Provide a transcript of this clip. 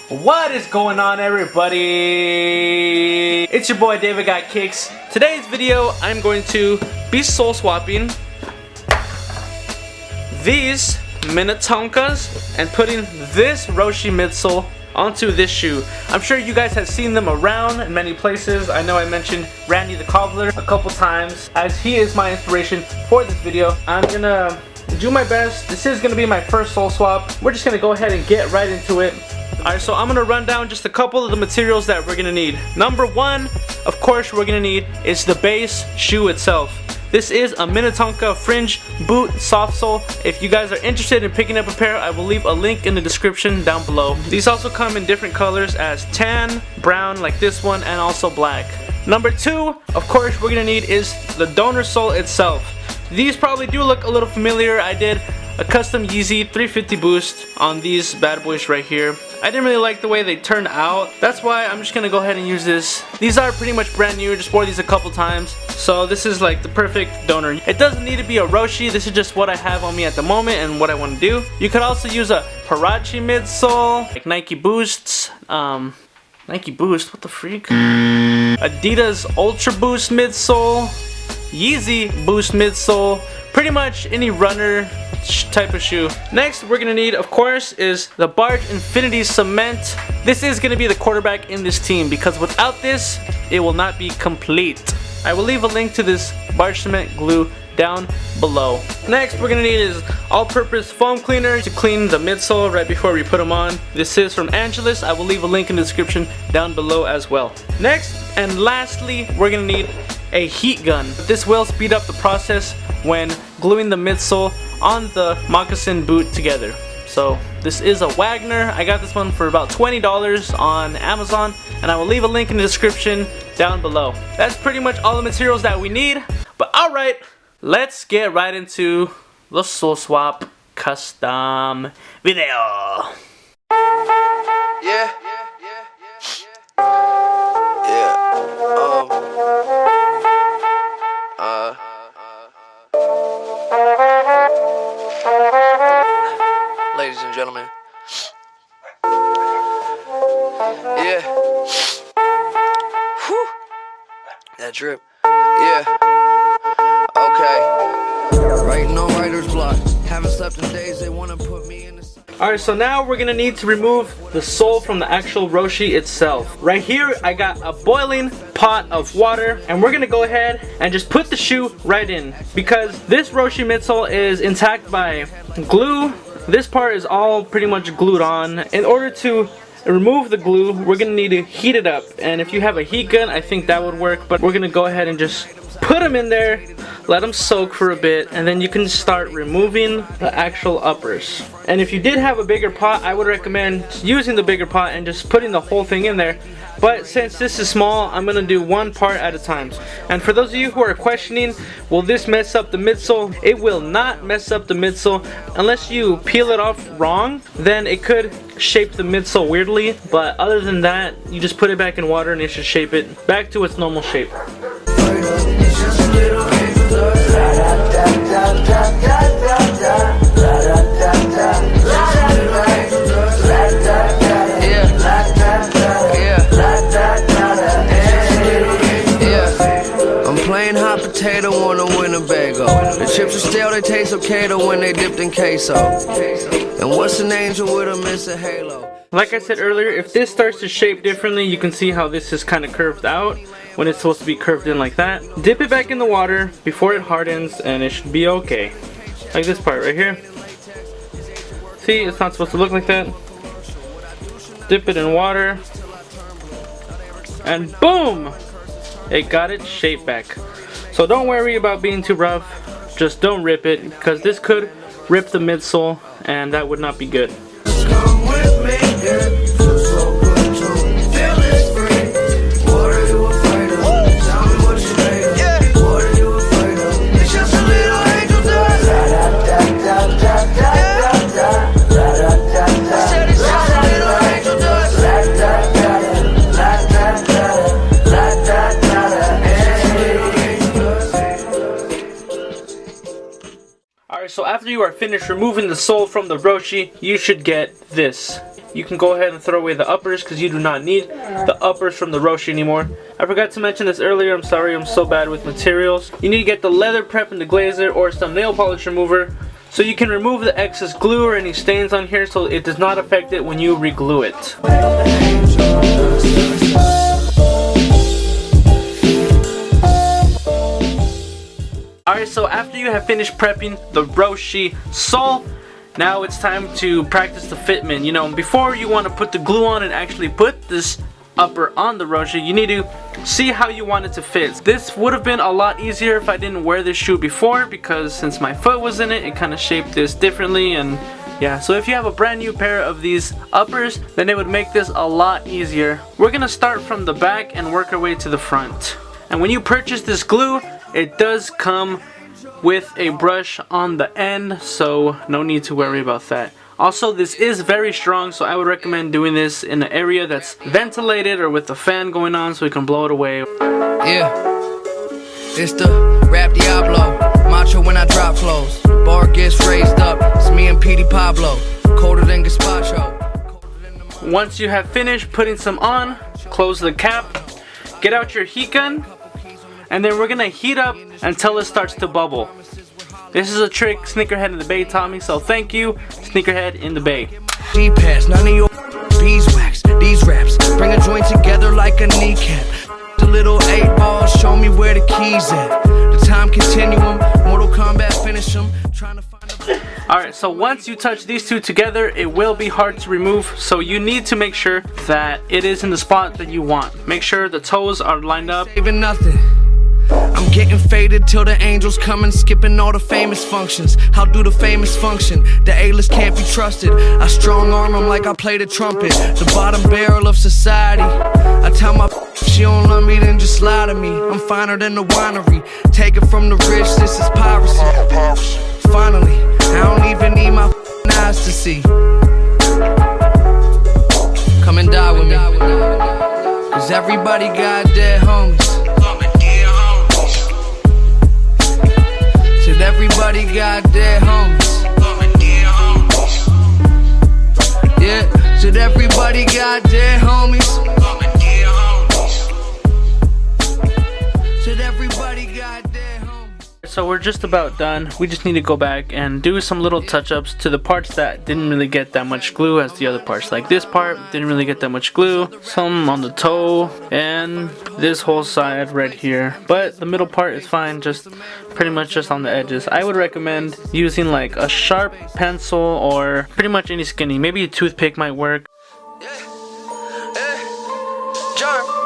What is going on, everybody? It's your boy David Got Kicks. Today's video I'm going to be soul swapping these Minnetonkas and putting this Roshe midsole onto this shoe. I'm sure you guys have seen them around in many places. I know I mentioned Randy the Cobbler a couple times as he is my inspiration for this video. I'm gonna do my best. This is gonna be my first soul swap. We're just gonna go ahead and get right into it. Alright, so I'm gonna run down just a couple of the materials that we're gonna need. Number one, of course, we're gonna need is the base shoe itself. This is a Minnetonka fringe boot soft sole. If you guys are interested in picking up a pair, I will leave a link in the description down below. These also come in different colors as tan, brown like this one, and also black. Number two, of course, we're gonna need is the donor sole itself. These probably do look a little familiar. I did a custom Yeezy 350 boost on these bad boys right here. I didn't really like the way they turned out. That's why I'm just gonna go ahead and use this. These are pretty much brand new, just wore these a couple times. So this is like the perfect donor. It doesn't need to be a Roshe, this is just what I have on me at the moment and what I want to do. You could also use a Huarache midsole, like Nike Boosts, Nike Boost, what the freak? Adidas Ultra Boost midsole, Yeezy Boost midsole, pretty much any runner type of shoe. Next we're gonna need, of course, is the Barge Infinity Cement. This is gonna be the quarterback in this team because without this it will not be complete. I will leave a link to this Barge Cement glue down below. Next we're gonna need is all-purpose foam cleaner to clean the midsole right before we put them on. This is from Angelus. I will leave a link in the description down below as well. Next and lastly, we're gonna need a heat gun. This will speed up the process when gluing the midsole on the moccasin boot together. So this is a Wagner. I got this one for about $20 on Amazon, and I will leave a link in the description down below. That's pretty much all the materials that we need. But alright, let's get right into the soul swap custom video. Yeah. Ladies and gentlemen. Yeah. Whew. That drip. Yeah. Okay. Writing on writer's block. Haven't slept in days, they wanna put me in the... Alright, so now we're gonna need to remove the sole from the actual Roshe itself. Right here I got a boiling pot of water, and we're gonna go ahead and just put the shoe right in because this Roshe midsole is intact by glue. This part is all pretty much glued on. In order to remove the glue, we're gonna need to heat it up, and if you have a heat gun, I think that would work, but we're gonna go ahead and just put them in there, let them soak for a bit, and then you can start removing the actual uppers. And if you did have a bigger pot, I would recommend using the bigger pot and just putting the whole thing in there. But since this is small, I'm gonna do one part at a time. And for those of you who are questioning, will this mess up the midsole? It will not mess up the midsole unless you peel it off wrong. Then it could shape the midsole weirdly, but other than that, you just put it back in water and it should shape it back to its normal shape. Plain hot potato on a Winnebago. The chips are stale, they taste okay though when they dipped in queso. And what's an angel with a miss a halo? Like I said earlier, if this starts to shape differently, you can see how this is kind of curved out when it's supposed to be curved in like that. Dip it back in the water before it hardens and it should be okay. Like this part right here. See, it's not supposed to look like that. Dip it in water. And boom! It got its shape back. So don't worry about being too rough. Just don't rip it because this could rip the midsole and that would not be good. Come with me, yeah. So after you are finished removing the sole from the Roshe, you should get this. you can go ahead and throw away the uppers because you do not need the uppers from the Roshe anymore. I forgot to mention this earlier, I'm sorry, I'm so bad with materials. You need to get the leather prep and the glazer or some nail polish remover so you can remove the excess glue or any stains on here so it does not affect it when you re-glue it. Alright, so after you have finished prepping the Roshe sole, now it's time to practice the fitment. You know, before you want to put the glue on and actually put this upper on the Roshe, you need to see how you want it to fit. This would have been a lot easier if I didn't wear this shoe before, because since my foot was in it, it kind of shaped this differently. And yeah, so if you have a brand new pair of these uppers, then it would make this a lot easier. We're gonna start from the back and work our way to the front. And when you purchase this glue, it does come with a brush on the end, so no need to worry about that. Also, this is very strong, so I would recommend doing this in an area that's ventilated or with a fan going on so you can blow it away. Yeah, it's the rap Diablo, macho when I drop flows. Bar gets raised up, it's me and Petey Pablo, colder than gazpacho. Once you have finished putting some on, close the cap, get out your heat gun, and then we're gonna heat up until it starts to bubble. This is a trick Sneakerhead in the Bay taught me, so thank you, Sneakerhead in the Bay. Pass, none of your beeswax, these raps bring a joint together like a kneecap. The little 8 balls show me where the keys at. The time continuum, Mortal Kombat finish them. Trying to find a... Alright, so once you touch these two together, it will be hard to remove, so you need to make sure that it is in the spot that you want. Make sure the toes are lined up. Saving nothing. I'm getting faded till the angels come and skipping all the famous functions. How do the famous function? The A-list can't be trusted. I strong arm them like I play the trumpet. The bottom barrel of society. I tell my she don't love me, then just lie to me. I'm finer than the winery. Take it from the rich, this is piracy. Finally, I don't even need my eyes to see. Come and die with me. Cause everybody got dead homies. Said everybody got dead homies. Yeah, said everybody got dead homies. Said everybody got dead homies. So we're just about done. We just need to go back and do some little touch-ups to the parts that didn't really get that much glue as the other parts. Like this part didn't really get that much glue. Some on the toe and this whole side right here. But the middle part is fine, just pretty much just on the edges. I would recommend using like a sharp pencil or pretty much any skinny. Maybe a toothpick might work. Jar.